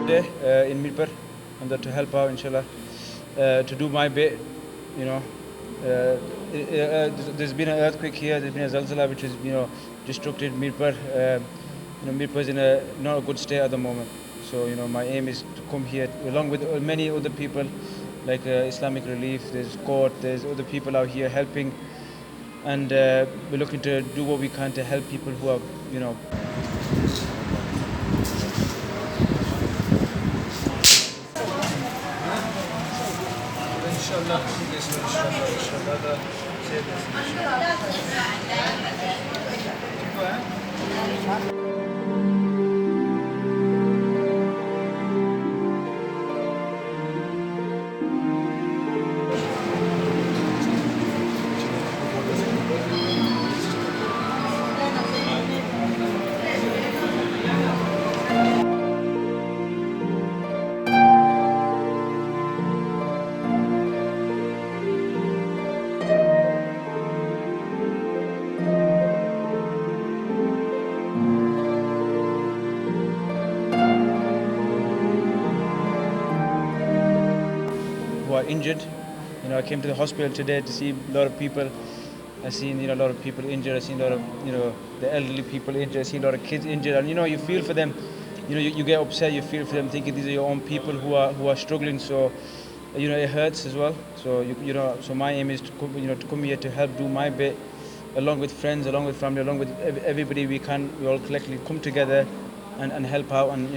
Today in Mirpur, and that to help out, inshallah, to do my bit, you know. There's been an earthquake here. There's been a zalzala which has, destructed Mirpur. Mirpur is in a not a good state at the moment. So, my aim is to come here along with many other people, like Islamic Relief. There's court. There's other people out here helping, and we're looking to do what we can to help people who are, İnşallah geçsin inşallah da şey who are injured. I came to the hospital today to see a lot of people. I've seen a lot of people injured. I've seen a lot of the elderly people injured. I've seen a lot of kids injured, and you feel for them. You get upset. You feel for them, thinking these are your own people who are struggling. So it hurts as well. So so my aim is to come here to help do my bit, along with friends, along with family, along with everybody we can. We all collectively come together and help out, and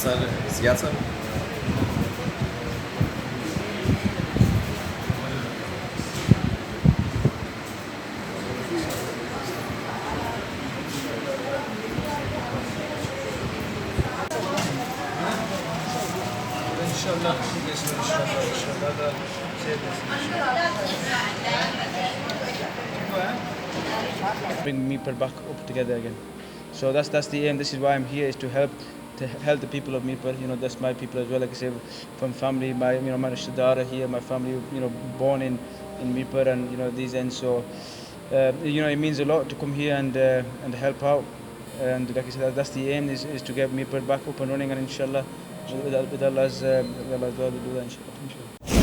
Sir, Ziad sir. İnşallah geçsin inşallah da şey bring Mirpur back up together again. So that's the aim. This is why I'm here, is to help the people of Mirpur. That's my people as well. Like I say, from family, my my Rasheed here, my family, born in Mirpur, and these ends. So it means a lot to come here and help out. And like I said, that's the aim, is to get Mirpur back up and running, and inshallah, with Allah's will do that, inshallah.